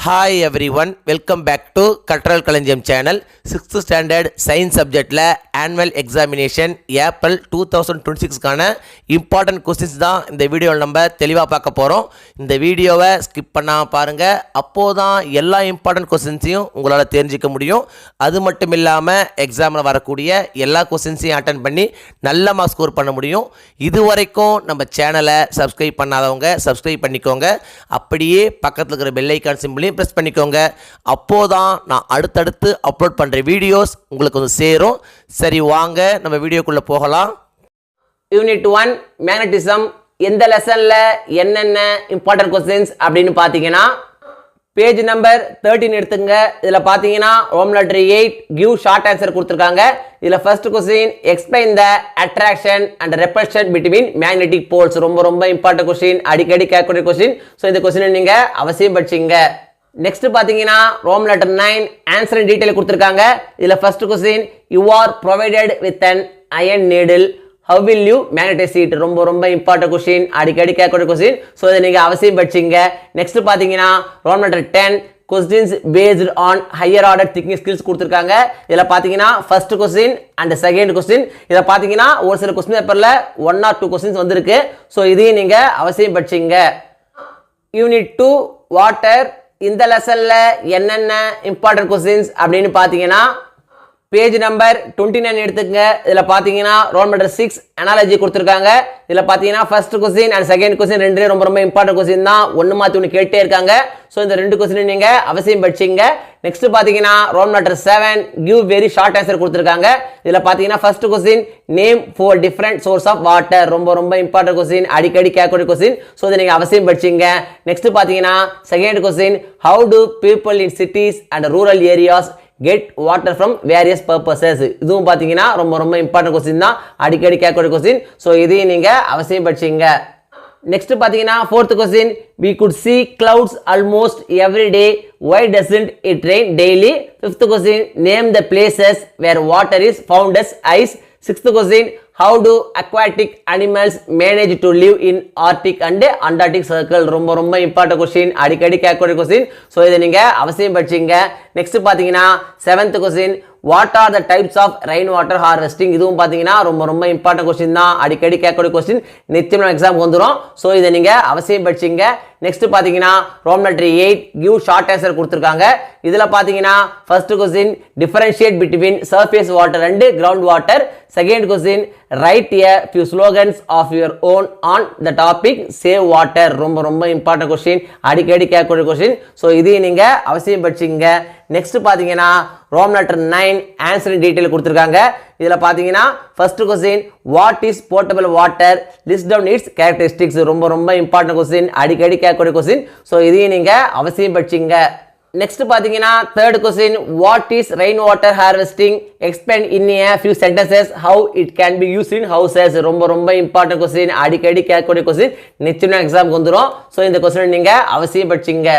Hi everyone, welcome back to Katral Kalanjiyam channel. 6th standard science சப்ஜெக்டில் annual examination April 2026க்கான important questions தான் இந்த வீடியோவில் நம்ம தெளிவாக பார்க்க போகிறோம். இந்த வீடியோவை ஸ்கிப் பண்ணாமல் பாருங்கள். அப்போது தான் எல்லா இம்பார்ட்டன்ட் கொஸ்டின்ஸையும் உங்களால் தெரிஞ்சிக்க முடியும். அது மட்டும் இல்லாமல் எக்ஸாமில் வரக்கூடிய எல்லா கொஸ்டின்ஸையும் அட்டன் பண்ணி நல்ல மார்க் ஸ்கோர் பண்ண முடியும். இது வரைக்கும் நம்ம சேனலை சப்ஸ்கிரைப் பண்ணாதவங்க சப்ஸ்கிரைப் பண்ணிக்கோங்க. அப்படியே பக்கத்தில் இருக்கிற பெல் ஐக்கான் சிம்பிளையும் ப்ரெஸ் பண்ணிக்கோங்க. அப்போதான் நான் அடுத்தடுத்து அப்லோட் பண்ணுற வீடியோஸ் உங்களுக்கு வந்து சேரும். சரி, வாங்க நம்ம வீடியோக்குள்ளே போகலாம். Unit 1 magnetism. எந்த லெசனில் என்னென்ன இம்பார்ட்டன்ட் கொஸ்டின்ஸ் அப்படின்னு பார்த்தீங்கன்னா, பேஜ் நம்பர் 13 எடுத்துங்க. இதில் பார்த்தீங்கன்னா Roman letter 8 give short answer கொடுத்துருக்காங்க. இதில் first question explain the attraction and repulsion between magnetic poles. ரொம்ப இம்பார்ட்டன்ட் கொஸ்டின், அடிக்கடி கேட்கக்கூடிய கொஸ்டின். ஸோ இந்த கொஸ்டினை நீங்கள் அவசியம் படிச்சிங்க. நெக்ஸ்ட் பார்த்தீங்கன்னா Roman letter 9 answer in detail கொடுத்துருக்காங்க. இதில் first question you are provided with an iron needle, how will you magnetize it? ரொம்ப இம்பார்ட்டன்ட் கொஸ்டின், அடிக்கடி கேட்கக்கூடிய கொஸ்டின். ஸோ இதை நீங்கள் அவசியம் படிச்சிங்க. நெக்ஸ்ட் பார்த்தீங்கன்னா Roman letter 10 questions based on higher order thinking skills கொடுத்துருக்காங்க. இதில் பார்த்தீங்கன்னா first question and second question. இதை பார்த்தீங்கன்னா ஒரு சில கொஸ்டின் பேப்பரில் 1 or 2 கொஸ்டின்ஸ் வந்திருக்கு. ஸோ இதையும் நீங்கள் அவசியம் படிச்சிங்க. Unit 2 water. இந்த லெசனில் என்னென்ன இம்பார்ட்டன்ட் கொஸ்டின்ஸ் அப்படின்னு பார்த்தீங்கன்னா, பேஜ் நம்பர் 29 எடுத்துக்கங்க. இதில் பார்த்தீங்கன்னா ரோமன் லெட்டர் 6 அனாலஜி கொடுத்துருக்காங்க. இதில் பார்த்தீங்கன்னா first question and second question ரெண்டுலேயும் ரொம்ப இம்பார்ட்டன்ட் கொஸ்டின் தான். ஒன்று மாற்றி ஒன்று கேட்டே இருக்காங்க. ஸோ இந்த 2 கொஸ்டின் நீங்கள் அவசியம் படிச்சிங்க. நெக்ஸ்ட் பார்த்தீங்கன்னா Roman letter 7 give very short answer கொடுத்துருக்காங்க. இதில் பார்த்தீங்கன்னா first question name 4 different source of water. ரொம்ப இம்பார்ட்டன்ட் கொஸ்டின், அடிக்கடி கேட்கக்கூடிய கொஸ்டின். ஸோ இதை நீங்கள் அவசியம் படிச்சிங்க. நெக்ஸ்ட் பார்த்தீங்கன்னா second question how do people in cities and rural areas get water from various purposes. இதுவும் பார்த்தீங்கன்னா ரொம்ப இம்பார்ட்டன்ட் கொஸ்டின் தான், அடிக்கடி கேட்கக்கூடிய கொஸ்டின். ஸோ இதையும் நீங்கள் அவசியம் படிச்சிங்க. நெக்ஸ்ட் பார்த்தீங்கன்னா fourth question we could see clouds almost every day, why doesn't it rain daily? Fifth question name the places where water is found as ice. Sixth question how do aquatic animals manage to live in Arctic and Antarctic circle? ரொம்ப important question, அடிக்கடி கேட்கக்கூடிய question. So இதை நீங்கள் அவசியம் படிச்சிங்க. Next பார்த்தீங்கன்னா seventh question what are the types of rain water harvesting. இதுவும் பார்த்தீங்கன்னா ரொம்ப இம்பார்ட்டன்ட் கொஸ்டின் தான், அடிக்கடி கேட்கக்கூடிய கொஸ்டின். நிச்சயம் எக்ஸாம் வந்துடும். ஸோ இதை நீங்கள் அவசியம் படிச்சிங்க. நெக்ஸ்ட் பார்த்தீங்கன்னா Roman letter 8 give short answer கொடுத்துருக்காங்க. இதில் பார்த்தீங்கன்னா first question differentiate between surface water and ground water. Second question right a few slogans of your own on the topic save water. ரொம்ப இம்பார்ட்டன்ட் கொஸ்டின், அடிக்கடி கேட்கக்கூடிய question. So இதையும் நீங்கள் அவசியம் படிச்சிங்க. நெக்ஸ்ட் பார்த்தீங்கன்னா Roman letter 9 answer in detail கொடுத்துருக்காங்க. இதில் பார்த்தீங்கன்னா first question what is portable water, list down its characteristics. ரொம்ப இம்பார்ட்டன்ட் கொஸ்டின், அடிக்கடி கேட்கக்கூடிய கொஸ்டின். ஸோ இதையும் நீங்கள் அவசியம் படிச்சிங்க. நெக்ஸ்ட் பார்த்தீங்கன்னா third question what is rain water harvesting, explain in a few sentences how it can be used in houses. ரொம்ப important question, அடிக்கடி கேட்கக்கூடிய கொஸ்டின். நிச்சயம் எக்ஸாமுக்கு வந்துடும். ஸோ இந்த கொஸ்டின் நீங்கள் அவசியம் படிச்சிங்க.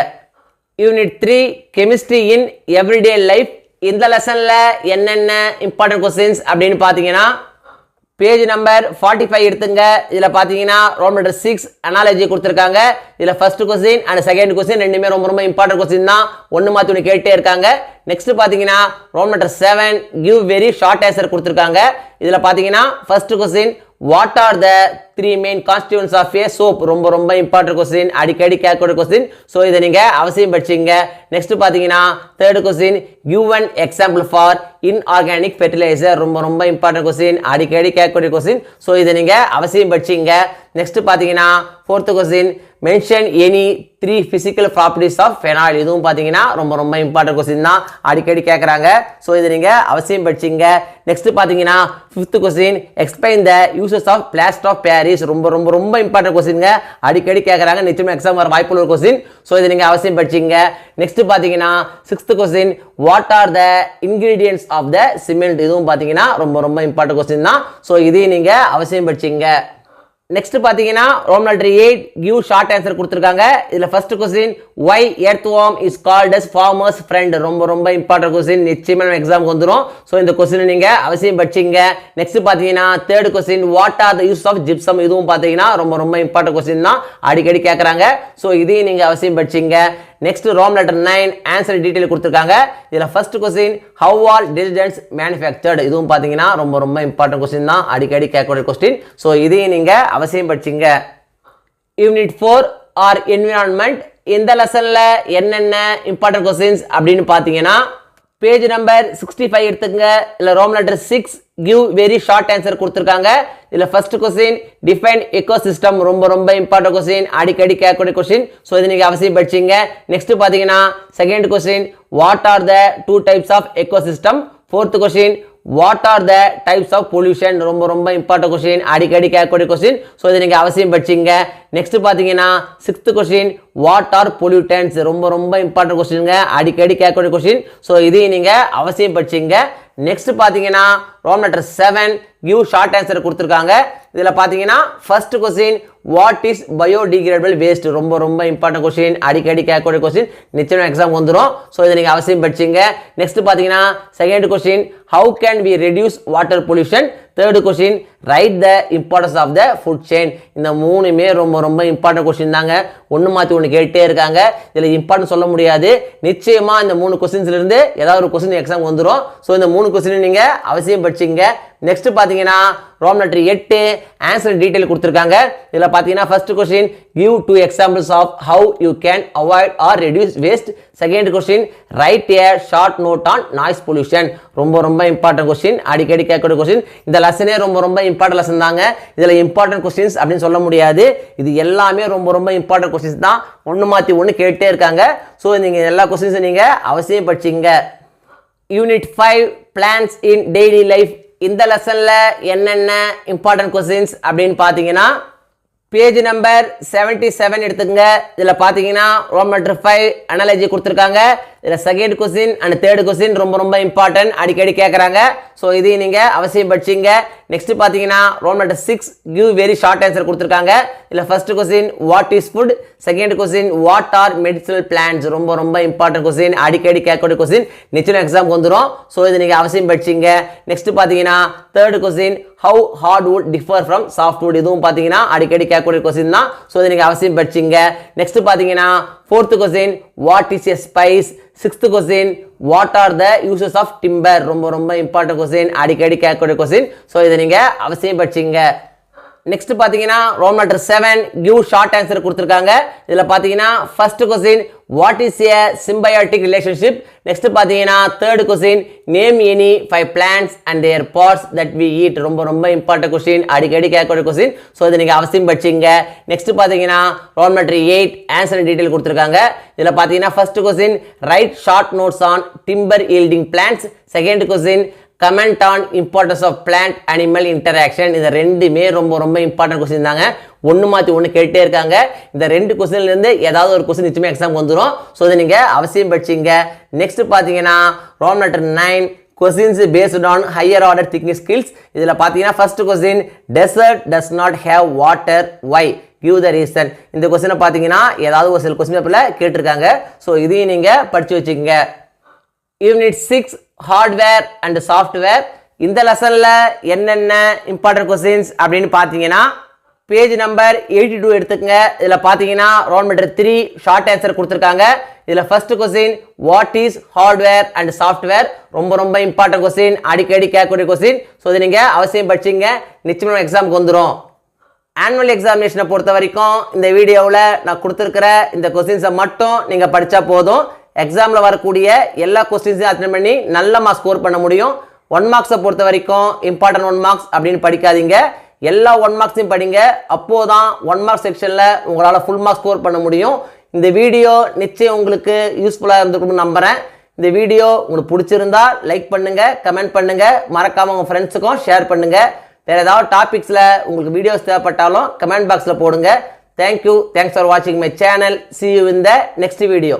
Unit 3 chemistry in everyday life. இந்த லெசனில் என்னென்ன இம்பார்ட்டன்ட் கொஸ்டின்ஸ் அப்படின்னு பார்த்தீங்கன்னா, பேஜ் நம்பர் 45 எடுத்துங்க. இதில் பார்த்தீங்கன்னா ரோமன் லெட்டர் 6 அனாலஜி கொடுத்துருக்காங்க. இதில் first question and second question ரெண்டுமே ரொம்ப இம்பார்ட்டன்ட் கொஸ்டின் தான். ஒன்று மாற்றி ஒன்று கேட்டே இருக்காங்க. நெக்ஸ்ட் பார்த்தீங்கன்னா Roman letter 7 give very short answer கொடுத்துருக்காங்க. இதில் பார்த்தீங்கன்னா first question what are the 3 main constituents of a soap. ரொம்ப இம்பார்ட்டன்ட் கொஸ்டின், அடிக்கடி கேட்கக்கூடிய கொஸ்டின். ஸோ இதை நீங்கள் அவசியம் படிச்சிங்க. நெக்ஸ்ட் பார்த்தீங்கன்னா third question give one example for inorganic fertilizer. ரொம்ப இம்பார்ட்டன்ட் கொஸ்டின், அடிக்கடி கேட்கக்கூடிய கொஸ்டின். ஸோ இதை நீங்கள் அவசியம் படிச்சிங்க. நெக்ஸ்ட் பார்த்தீங்கன்னா fourth question mention any 3 physical properties of phenol. இதுவும் பார்த்தீங்கன்னா ரொம்ப இம்பார்ட்டன்ட் கொஸ்டின் தான், அடிக்கடி கேட்குறாங்க. ஸோ இதை நீங்கள் அவசியம் படிச்சிங்க. நெக்ஸ்ட் பார்த்தீங்கன்னா fifth question explain the uses of plaster of Paris. ரொம்ப இம்பார்ட்டன்ட் கொஸ்டின்ங்க, அடிக்கடி கேட்குறாங்க. நிச்சயம் எக்ஸாம் வர வாய்ப்புள்ள ஒரு கொஸ்டின். ஸோ இதை நீங்கள் அவசியம் படிச்சிங்க. நெக்ஸ்ட் பார்த்தீங்கன்னா sixth question what are the ingredients of the cement. இதுவும் பார்த்தீங்கன்னா ரொம்ப இம்பார்ட்டன்ட் கொஸ்டின் தான். ஸோ இதையும் நீங்கள் அவசியம் படிச்சிங்க. நெக்ஸ்ட் பார்த்தீங்கன்னா Roman letter 8 give short answer கொடுத்துருக்காங்க. இதில் first question why earthworm is called as farmers friend. ரொம்ப இம்பார்ட்டன்ட் கொஸ்டின், நிச்சயமாக எக்ஸாமுக்கு வந்துடும். ஸோ இந்த கொஸ்டின் நீங்கள் அவசியம் படிச்சிங்க. நெக்ஸ்ட் பார்த்தீங்கன்னா third question what are the use of gypsum. இதுவும் பார்த்தீங்கன்னா ரொம்ப இம்பார்ட்டன்ட் கொஸ்டின் தான், அடிக்கடி கேட்குறாங்க. ஸோ இதையும் நீங்கள் அவசியம் படிச்சிங்க. Next Roman letter 9 answer detail கொடுத்துருக்காங்க. இதில் first question how are detergents manufactured, இதுவும் பார்த்தீங்கன்னா ரொம்ப ரொம்ப இம்பார்ட்டன்ட் கொஸ்டின் தான், அடிக்கடி கேட்கக்கூடிய கொஸ்டின். ஸோ இதையும் நீங்கள் அவசியம் படிச்சிங்க. யூனிட் 4 ஆர் என்விரான்மெண்ட், இந்த லெசனில் என்னென்ன இம்பார்ட்டன்ட் கொஸ்டின்ஸ் அப்படின்னு பார்த்தீங்கன்னா பேஜ் நம்பர் 65 எடுத்துக்கங்க. இல்லை Roman letter 6 give very short answer கொடுத்துருக்காங்க. இதில் ஃபர்ஸ்ட் கொஸ்டின் டிஃபைன் எக்கோசிஸ்டம், ரொம்ப ரொம்ப இம்பார்ட்டன்ட் கொஸ்டின், அடிக்கடி கேட்கக்கூடிய கொஸ்டின். ஸோ இது நீங்கள் அவசியம் படிச்சிங்க. நெக்ஸ்ட் பார்த்தீங்கன்னா second question what are the 2 types of ecosystem. Fourth question what are the types of pollution, ரொம்ப ரொம்ப இம்பார்ட்டன்ட் கொஸ்டின், அடிக்கடி கேட்கக்கூடிய கொஸ்டின். ஸோ இதை நீங்கள் அவசியம் படிச்சிங்க. நெக்ஸ்ட் பார்த்தீங்கன்னா sixth question what R pollutants, ரொம்ப ரொம்ப இம்பார்ட்டன்ட் கொஸ்டின்ங்க, அடிக்கடி கேட்கக்கூடிய கொஸ்டின். ஸோ இதையும் நீங்கள் அவசியம் படிச்சிங்க. நெக்ஸ்ட் பார்த்தீங்கன்னா Roman letter 7 give short answer கொடுத்துருக்காங்க. இதில் பார்த்தீங்கன்னா first question what is biodegradable waste, ரொம்ப ரொம்ப இம்பார்ட்டன்ட் கொஸ்டின், அடிக்கடி கேட்கக்கூடிய கொஸ்டின், நிச்சயம் எக்ஸாம் வந்துடும். ஸோ இதை நீங்கள் அவசியம் படிச்சிங்க. நெக்ஸ்ட் பார்த்தீங்கன்னா second question how can we reduce water pollution. Third question write the importance of the food chain. இந்த மூணுமே ரொம்ப ரொம்ப இம்பார்ட்டன்ட் கொஸ்டின் தாங்க, ஒன்று மாற்றி ஒன்று கேட்டே இருக்காங்க. இதில் இம்பார்ட்டன்ட் சொல்ல முடியாது, நிச்சயமாக இந்த 3 கொஸ்டின்ஸ்லேருந்து ஏதாவது ஒரு கொஸ்டின் எக்ஸாம் வந்துடும். ஸோ இந்த 3 கொஸ்டின் நீங்கள் அவசியம் படிச்சிங்க. நெக்ஸ்ட் பார்த்தீங்கன்னா ரோம் லெட்டர் 8 ஆன்சர் டீடைல் கொடுத்துருக்காங்க. இதில் பார்த்தீங்கன்னா first question give 2 examples of how you can avoid or reduce waste. Second question write a short note on noise pollution, ரொம்ப ரொம்ப இம்பார்ட்டன்ட் கொஸ்டின், அடிக்கடி கேட்கக்கூடிய கொஸ்டின். இந்த லெசனே ரொம்ப ரொம்ப இம்பார்ட்டன்ட் லெசன் தாங்க. இதில் இம்பார்ட்டன்ட் கொஸ்டின்ஸ் அப்படின்னு சொல்ல முடியாது, இது எல்லாமே ரொம்ப ரொம்ப இம்பார்ட்டன்ட் கொஸ்டின்ஸ் தான், ஒன்று மாற்றி ஒன்று கேட்டே இருக்காங்க. ஸோ நீங்கள் எல்லா கொஸ்டின்ஸும் நீங்கள் அவசியம் படிச்சிங்க. Unit 5 plants in daily life, இந்த லெசன்ல என்னென்ன இம்பார்ட்டன்ட் கொஸ்டின்ஸ் அப்படின்னு பார்த்தீங்கன்னா பேஜ் நம்பர் 77 எடுத்துக்கங்க. இதில் பார்த்தீங்கன்னா ரோம் லெட்டர் 5 அனாலஜி கொடுத்துருக்காங்க. இதில் second question and third question ரொம்ப ரொம்ப இம்பார்ட்டன்ட், அடிக்கடி கேட்குறாங்க. ஸோ இதையும் நீங்கள் அவசியம் படிச்சிங்க. நெக்ஸ்ட் பார்த்தீங்கன்னா Roman letter 6 give very short answer கொடுத்துருக்காங்க. இதில் first question what is food. Second question what are medicinal plants, ரொம்ப ரொம்ப இம்பார்ட்டன்ட் கொஸ்டின், அடிக்கடி கேட்கக்கூடிய கொஸ்டின், நிச்சயம் எக்ஸாம் வந்துடும். ஸோ இதை நீங்கள் அவசியம் படிச்சிங்க. நெக்ஸ்ட் பார்த்தீங்கன்னா third question how heart would differ from soft would, இதுவும் பார்த்தீங்கன்னா அடிக்கடி கேட்கக்கூடிய கொஸ்டின் தான். ஸோ இதை நீங்கள் அவசியம் படிச்சிங்க. நெக்ஸ்ட் பார்த்தீங்கன்னா fourth question what is a spice. Sixth question what are the uses of timber, ரொம்ப ரொம்ப இம்பார்ட்டன்ட் கொஸ்டின், அடிக்கடி கேட்கக்கூடிய கொஸ்டின். ஸோ இதை நீங்கள் அவசியம் படிச்சிங்க. நெக்ஸ்ட் பார்த்தீங்கன்னா Roman letter 7 give short answer கொடுத்துருக்காங்க. இதில் பார்த்தீங்கன்னா first question what is a symbiotic relationship. Next பார்த்தீங்கன்னா third question name any 5 plants and their parts that we eat, ரொம்ப ரொம்ப இம்பார்ட்டன்ட் கொஸ்டின், அடிக்கடி கேட்கக்கூடிய கொஸ்டின். ஸோ இதை நீங்கள் அவசியம் படிச்சிங்க. நெக்ஸ்ட் பார்த்தீங்கன்னா ரோம் லெட்டர் 8 ஆன்சர் டீடைல் கொடுத்துருக்காங்க. இதில் பார்த்தீங்கன்னா first question write short notes on timber yielding plants. Second question comment on importance of plant animal interaction. இது ரெண்டுமே ரொம்ப ரொம்ப இம்பார்ட்டன்ட் கொஸ்டின் தாங்க, ஒன்று மாற்றி ஒன்று கேட்டே இருக்காங்க. இந்த 2 கொஸ்டின்லேருந்து ஏதாவது ஒரு கொஸ்டின் நிச்சயமாக எக்ஸாம் வந்துடும். ஸோ இதை நீங்கள் அவசியம் படிச்சிங்க. நெக்ஸ்ட் பார்த்தீங்கன்னா Roman letter 9 questions based on higher order thinking skills. இதில் பார்த்தீங்கன்னா first question desert does not have water why, give the reason. இந்த கொஸ்டினை பார்த்தீங்கன்னா ஏதாவது ஒரு சில கொஸ்டின் பேப்பரில் கேட்டிருக்காங்க. ஸோ இதையும் நீங்கள் படித்து வச்சுக்கோங்க. யூனிட் 6 ஹார்ட்வேர் அண்ட் சாஃப்ட்வேர், இந்த லெசனில் என்னென்ன இம்பார்ட்டன்ட் கொஸ்டின்ஸ் அப்படின்னு பார்த்தீங்கன்னா பேஜ் நம்பர் 82 எடுத்துக்கங்க. இதில் பார்த்தீங்கன்னா ரோம் லெட்டர் 3 ஷார்ட் ஆன்சர் கொடுத்துருக்காங்க. இதில் first question what is hardware and software, ரொம்ப ரொம்ப இம்பார்ட்டன்ட் கொஸ்டின், அடிக்கடி கேட்கக்கூடிய கொஸ்டின். ஸோ இதை நீங்கள் அவசியம் படிச்சிங்க, நிச்சயமாக எக்ஸாமுக்கு வந்துடும். ஆனுவல் எக்ஸாமினேஷனை பொறுத்த வரைக்கும் இந்த வீடியோவில் நான் கொடுத்துருக்கிற இந்த கொஸ்டின்ஸை மட்டும் நீங்கள் படித்தா போதும். எக்ஸாமில் வரக்கூடிய எல்லா கொஸ்டின்ஸையும் அட்டெண்ட் பண்ணி நல்ல மார்க்ஸ் ஸ்கோர் பண்ண முடியும். 1 மார்க்ஸை பொறுத்த வரைக்கும் இம்பார்ட்டன்ட் 1 மார்க்ஸ் அப்படின்னு படிக்காதீங்க, எல்லா 1 மார்க்ஸையும் படிங்க. அப்போதான் 1 மார்க் செக்ஷனில் உங்களால் ஃபுல் மார்க் ஸ்கோர் பண்ண முடியும். இந்த வீடியோ நிச்சயம் உங்களுக்கு யூஸ்ஃபுல்லாக இருந்திருக்கும்னு நம்புகிறேன். இந்த வீடியோ உங்களுக்கு பிடிச்சிருந்தா லைக் பண்ணுங்கள், கமெண்ட் பண்ணுங்கள், மறக்காமல் உங்கள் ஃப்ரெண்ட்ஸுக்கும் ஷேர் பண்ணுங்கள். வேறு ஏதாவது டாபிக்ஸில் உங்களுக்கு வீடியோஸ் தேவைப்பட்டாலும் கமெண்ட் பாக்ஸில் போடுங்க. தேங்க்யூ, தேங்க்ஸ் ஃபார் வாட்சிங் my channel. See you in the next video.